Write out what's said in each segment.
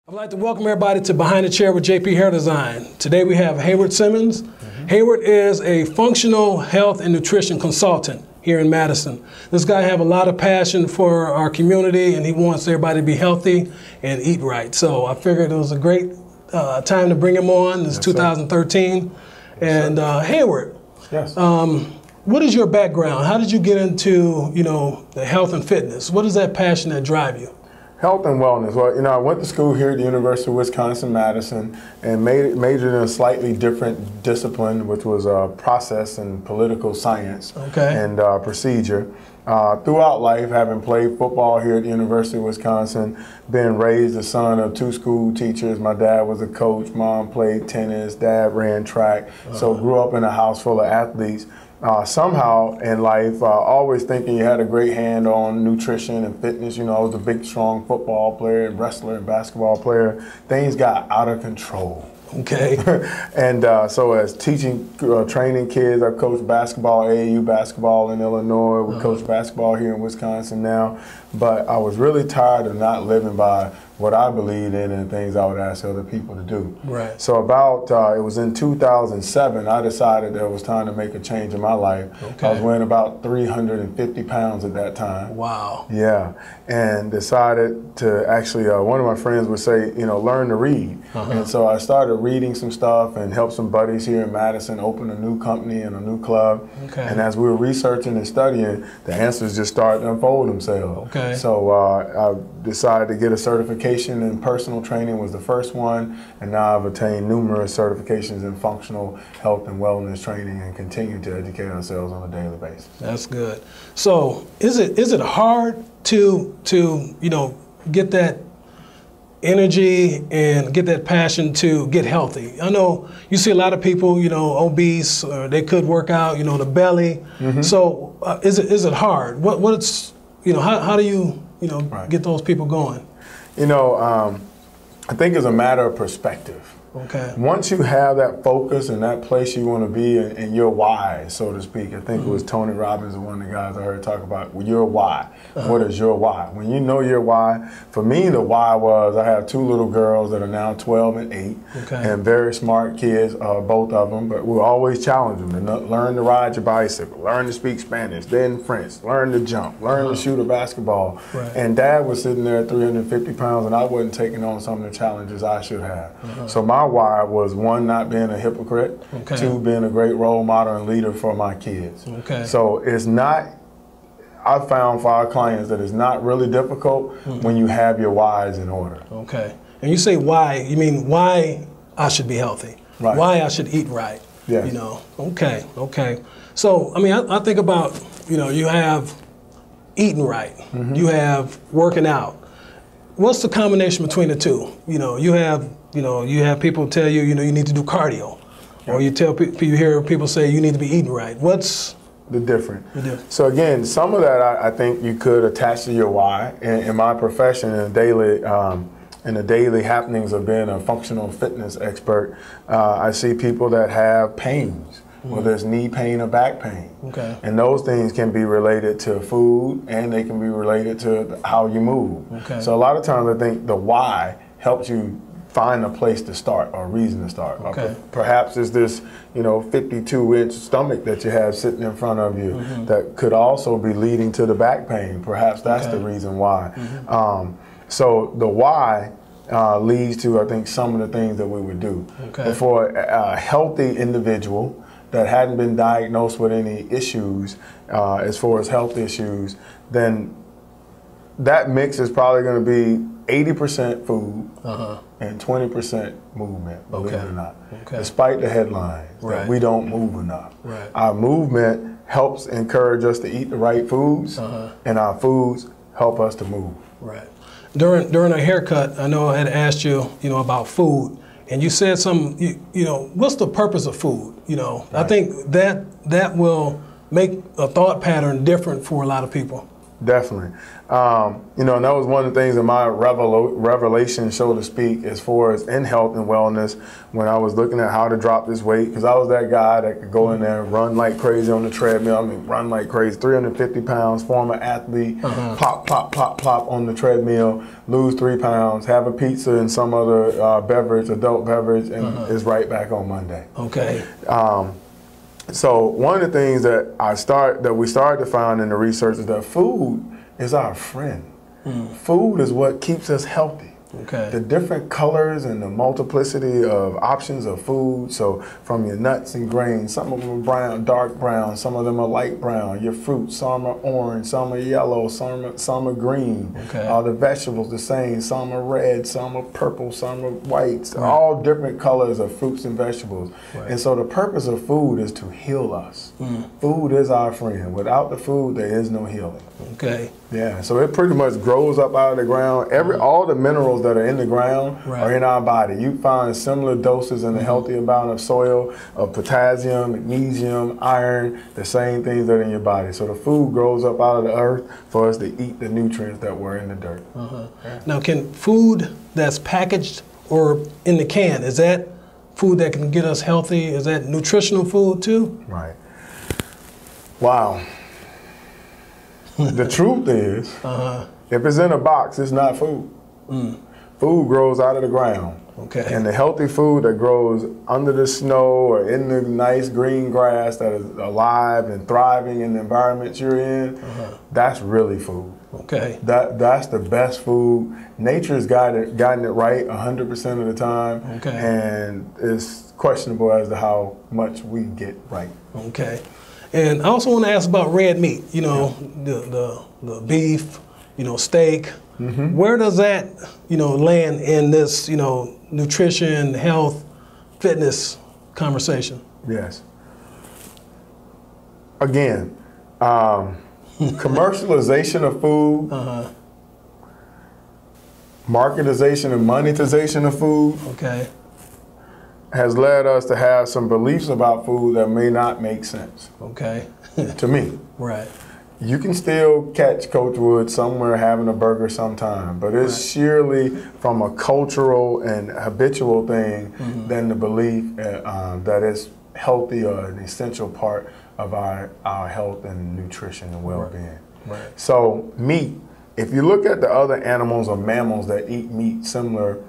I'd like to welcome everybody to Behind the Chair with JP Hair Design. Today we have Haywood Simmons. Haywood is a functional health and nutrition consultant here in Madison. This guy has a lot of passion for our community and he wants everybody to be healthy and eat right. So I figured it was a great time to bring him on. This is 2013. And Haywood, yes. What is your background? How did you get into, the health and fitness? What is that passion that drives you? Health and wellness. Well, I went to school here at the University of Wisconsin-Madison and majored in a slightly different discipline, which was process and political science and procedure. Throughout life, having played football here at the University of Wisconsin, been raised the son of two school teachers. My dad was a coach, mom played tennis, dad ran track, so grew up in a house full of athletes. Somehow in life, always thinking you had a great hand on nutrition and fitness. I was a big, strong football player and wrestler and basketball player. Things got out of control. Okay. And so as training kids, I coached basketball, AAU basketball in Illinois. We coach basketball here in Wisconsin now. But I was really tired of not living by what I believed in and things I would ask other people to do. Right. So about, it was in 2007, I decided that it was time to make a change in my life. Okay. I was weighing about 350 pounds at that time. Wow. Yeah, and decided to actually, one of my friends would say, learn to read. And so I started reading some stuff and helped some buddies here in Madison open a new company and a new club. Okay. And as we were researching and studying, the answers just started to unfold themselves. Okay. So I decided to get a certification in personal training was the first one, and now I've attained numerous certifications in functional health and wellness training and continue to educate ourselves on a daily basis. That's good. So is it hard to get that energy and get that passion to get healthy? I know you see a lot of people, obese, or they could work out, the belly. So is it hard? What's how do you get those people going? I think it's a matter of perspective. Okay. Once you have that focus and that place you want to be and your why, so to speak, I think it was Tony Robbins, one of the guys I heard talk about your why. What is your why? When you know your why, for me the why was I have two little girls that are now 12 and 8 and very smart kids, both of them, but we'll always challenge them to learn to ride your bicycle, learn to speak Spanish, then French, learn to jump, learn to shoot a basketball. And Dad was sitting there at 350 pounds and I wasn't taking on some of the challenges I should have. So my why was, one, not being a hypocrite, two, being a great role model and leader for my kids. So it's not, I found for our clients that it's not really difficult when you have your whys in order. Okay. And you say why, you mean why I should be healthy, why I should eat right. Yes. Okay. So, I think about, you have eating right, you have working out. What's the combination between the two? You have people tell you, you need to do cardio, or you hear people say you need to be eating right. What's the difference? So again, some of that I think you could attach to your why. In my profession, in the daily happenings of being a functional fitness expert, I see people that have pains. Whether it's knee pain or back pain. And those things can be related to food and they can be related to how you move. So a lot of times I think the why helps you find a place to start or a reason to start. Perhaps it's this 52-inch stomach that you have sitting in front of you that could also be leading to the back pain. Perhaps that's the reason why. So the why leads to, I think, some of the things that we would do. But for a healthy individual that hadn't been diagnosed with any issues as far as health issues, then that mix is probably going to be 80% food and 20% movement, believe it or not. Despite the headlines that we don't move enough. Our movement helps encourage us to eat the right foods, and our foods help us to move. During a haircut, I know I had asked you, about food. And you said something, what's the purpose of food? I think that will make a thought pattern different for a lot of people. Definitely. You know, and that was one of the things in my revelation, so to speak, as far as in health and wellness, when I was looking at how to drop this weight, because I was that guy that could go in there and run like crazy on the treadmill. I mean, run like crazy, 350 pounds, former athlete, plop, plop, plop, plop on the treadmill, lose 3 pounds, have a pizza and some other beverage, adult beverage, and is right back on Monday. Okay. So one of the things that we started to find in the research is that food is our friend. Food is what keeps us healthy. Okay. The different colors and the multiplicity of options of food. So from your nuts and grains, some of them are brown, dark brown, some of them are light brown. Your fruits, some are orange, some are yellow, some are green. Okay. All the vegetables the same, some are red, some are purple, some are white. Right. All different colors of fruits and vegetables. Right. And so the purpose of food is to heal us. Food is our friend. Without the food, there is no healing. Okay. Yeah, so it pretty much grows up out of the ground. All the minerals that are in the ground are in our body. You find similar doses in a healthy amount of soil of potassium, magnesium, iron, the same things that are in your body. So the food grows up out of the earth for us to eat the nutrients that were in the dirt. Yeah. Now, can food that's packaged or in the can, is that food that can get us healthy? Is that nutritional food too? Right. Wow. The truth is, if it's in a box, it's not food. Food grows out of the ground. Okay. And the healthy food that grows under the snow or in the nice green grass that is alive and thriving in the environment you're in, that's really food. Okay. That's the best food. Nature's gotten it right 100% of the time. Okay. And it's questionable as to how much we get right. Okay. And I also want to ask about red meat, you know, the beef, you know, steak. Where does that, you know, land in this, you know, nutrition, health, fitness conversation? Yes. Again, commercialization of food, marketization and monetization of food. Okay. Has led us to have some beliefs about food that may not make sense. Okay. To me. Right. You can still catch Coach Wood somewhere having a burger sometime, but it's sheerly from a cultural and habitual thing than the belief that it's healthy or an essential part of our health and nutrition and well-being. Right. So meat, if you look at the other animals or mammals that eat meat similar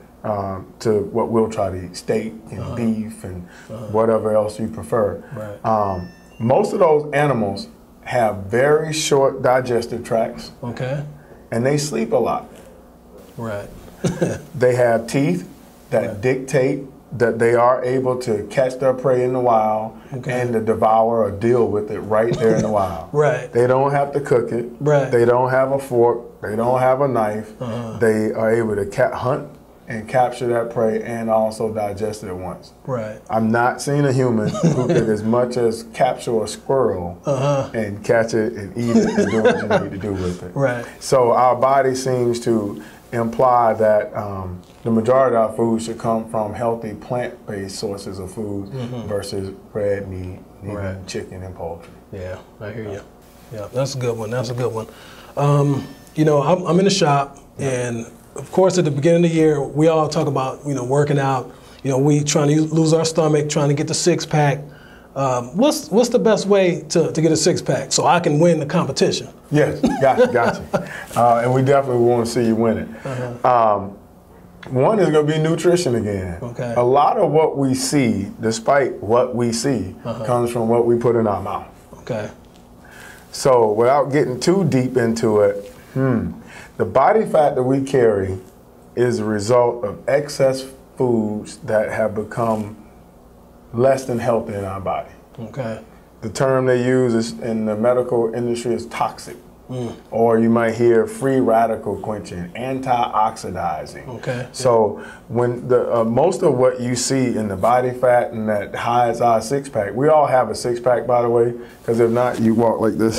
to what we'll try to eat, steak and beef and whatever else you prefer. Right. Most of those animals have very short digestive tracts. Okay. And they sleep a lot. Right. They have teeth that dictate that they are able to catch their prey in the wild and to devour or deal with it right there in the wild. Right. They don't have to cook it. Right. They don't have a fork. They don't have a knife. They are able to hunt and capture that prey and also digest it at once. Right. I've not seen a human who could as much as capture a squirrel and catch it and eat it and do what you need to do with it. Right. So our body seems to imply that the majority of our food should come from healthy plant-based sources of food versus red meat, even chicken and poultry. Yeah, I hear you. Yeah, that's a good one. That's a good one. You know, I'm in the shop, and of course, at the beginning of the year, we all talk about, you know, working out. You know, we trying to lose our stomach, trying to get the six-pack. What's the best way to get a six-pack so I can win the competition? Yes, got you. And we definitely want to see you win it. One is going to be nutrition again. Okay. A lot of what we see, despite what we see, comes from what we put in our mouth. Okay. So without getting too deep into it, the body fat that we carry is a result of excess foods that have become less than healthy in our body. Okay. The term they use in the medical industry is toxic. Or you might hear free radical quenching, antioxidizing. Okay. So when the most of what you see in the body fat and that hides our six-pack, we all have a six-pack, by the way, because if not, you walk like this.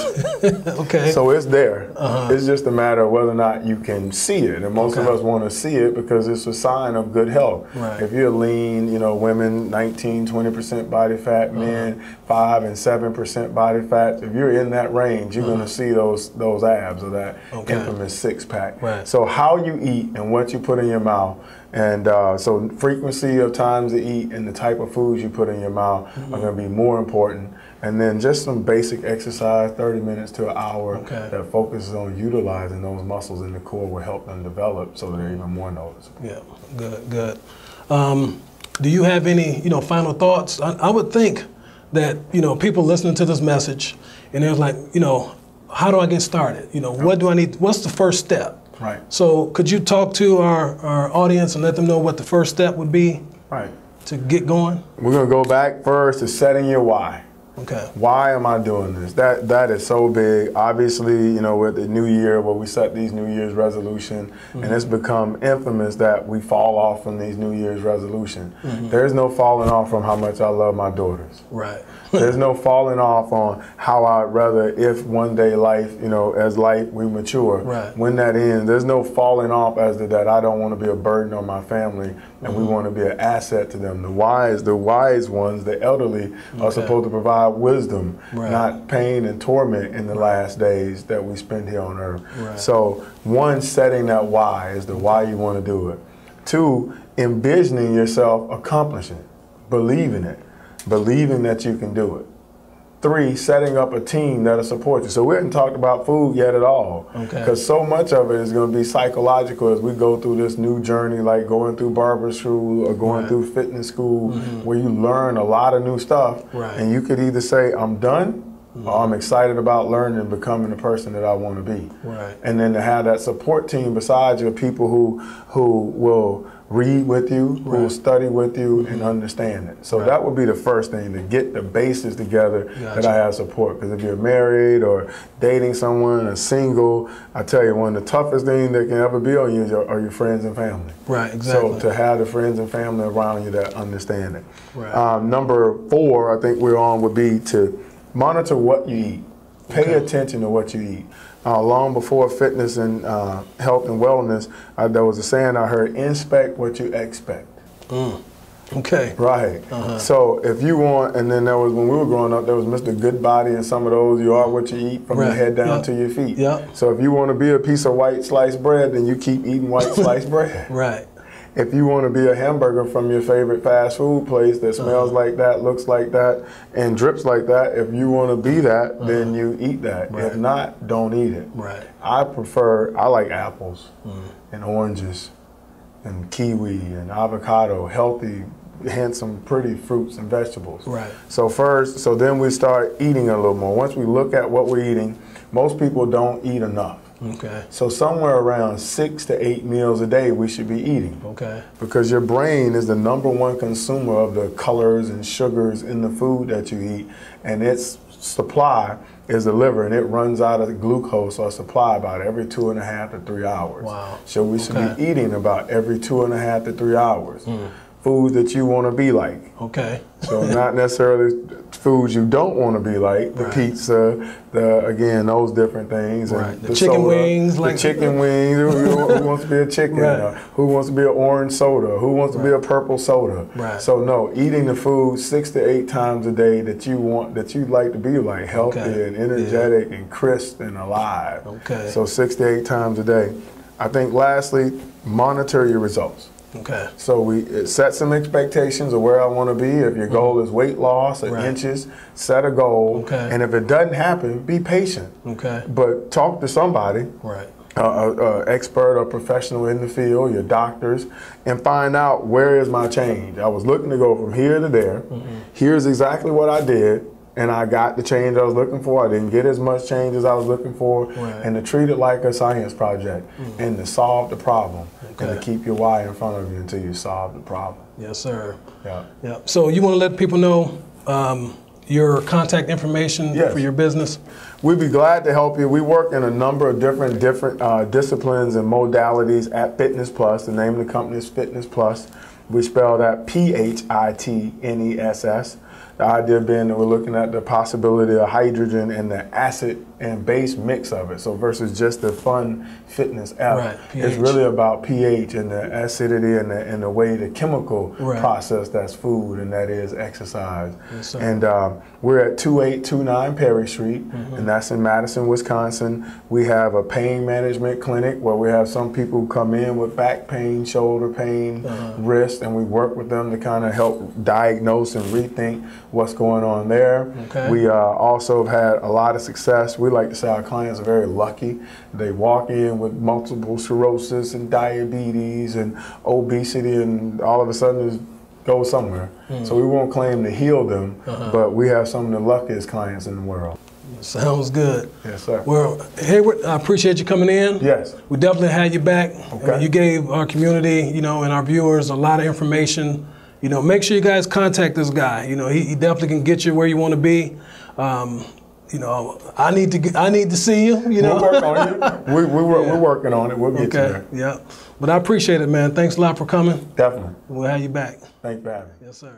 Okay. So it's there. It's just a matter of whether or not you can see it. And most of us want to see it because it's a sign of good health. Right. If you're lean, you know, women, 19, 20% body fat, men, 5 and 7% body fat, if you're in that range, you're going to see those those abs or that infamous six-pack. Right. So how you eat and what you put in your mouth, and so frequency of times to eat and the type of foods you put in your mouth are going to be more important. And then just some basic exercise, 30 minutes to an hour, that focuses on utilizing those muscles in the core will help them develop so they're even more noticeable. Yeah, good. Do you have any, final thoughts? I would think that, people listening to this message and they're like, how do I get started? What do I need? What's the first step? Right. So could you talk to our audience and let them know what the first step would be? Right. To get going? We're going to go back first to setting your why. Okay. Why am I doing this? That is so big. Obviously, with the new year where we set these New Year's resolutions, and it's become infamous that we fall off from these New Year's resolutions. There's no falling off from how much I love my daughters. Right. There's no falling off on how I'd rather, if one day life, as life we mature, when that ends, there's no falling off as to that I don't want to be a burden on my family and we want to be an asset to them. The wise ones, the elderly, are supposed to provide wisdom, not pain and torment in the last days that we spend here on earth. So one, setting that why is the why you want to do it. Two, envisioning yourself accomplishing it, believing that you can do it. Three, setting up a team that'll support you. So we haven't talked about food yet at all, because so much of it is going to be psychological as we go through this new journey, like going through barber school or going through fitness school, where you learn a lot of new stuff, and you could either say, I'm done, or I'm excited about learning and becoming the person that I want to be. And then to have that support team beside you, people who will read with you, who will study with you and understand it. So that would be the first thing, to get the bases together that I have support. Because if you're married or dating someone or single, I tell you, one of the toughest things that can ever be on you are your friends and family. Right, exactly. So to have the friends and family around you that understand it. Number 4, I think we're on, would be to monitor what you eat. Pay attention to what you eat. Long before fitness and health and wellness, there was a saying I heard: inspect what you expect. Okay. Right. So if you want, and then there was, when we were growing up, there was Mr. Goodbody and some of those, you are what you eat from your head down to your feet. So if you want to be a piece of white sliced bread, then you keep eating white sliced bread. Right. If you want to be a hamburger from your favorite fast food place that smells like that, looks like that, and drips like that, if you want to be that, then you eat that. If not, don't eat it. I like apples and oranges and kiwi and avocado, healthy, handsome, pretty fruits and vegetables. So then we start eating a little more. Once we look at what we're eating, most people don't eat enough. So somewhere around 6 to 8 meals a day we should be eating. Because your brain is the #1 consumer of the colors and sugars in the food that you eat, and its supply is the liver, and it runs out of glucose or supply about every 2.5 to 3 hours. So we should be eating about every 2.5 to 3 hours. Foods that you want to be like. So not necessarily foods you don't want to be like, the pizza, again, those different things. And the chicken soda, wings. The chicken wings, who wants to be a chicken, who wants to be an orange soda, who wants to be a purple soda. So no, eating the food 6 to 8 times a day that you want, that you'd like to be like, healthy and energetic and crisp and alive. So 6 to 8 times a day. I think lastly, monitor your results. So we set some expectations of where I want to be. If your goal is weight loss or inches, set a goal. And if it doesn't happen, be patient. But talk to somebody, expert or professional in the field, your doctors, and find out, where is my change? I was looking to go from here to there. Here's exactly what I did, and I got the change I was looking for. I didn't get as much change as I was looking for. And to treat it like a science project and to solve the problem. And to keep your why in front of you until you solve the problem. Yes, sir. So you want to let people know your contact information for your business? We'd be glad to help you. We work in a number of different disciplines and modalities at Phitness Plus. The name of the company is Phitness Plus. We spell that P-H-I-T-N-E-S-S. The idea being that we're looking at the possibility of hydrogen and the acid and base mix of it. So versus just the fun fitness app, right, it's really about pH and the acidity and the way the chemical process that's food and that is exercise. Yes, sir. And we're at 2829 Perry Street, and that's in Madison, Wisconsin. We have a pain management clinic where we have some people who come in with back pain, shoulder pain, wrist, and we work with them to kind of help diagnose and rethink what's going on there. Okay. We also have had a lot of success. We like to say our clients are very lucky. They walk in with multiple sclerosis and diabetes and obesity, and all of a sudden it goes somewhere. So we won't claim to heal them, but we have some of the luckiest clients in the world. Sounds good. Yes, sir. Well, Haywood, I appreciate you coming in. Yes. We definitely had you back. Okay. You gave our community, and our viewers a lot of information. Make sure you guys contact this guy. He definitely can get you where you want to be. I need to see you. We'll work on it. We're working on it. We'll get you there. Yeah. But I appreciate it, man. Thanks a lot for coming. Definitely. We'll have you back. Thanks for having me. Yes, sir.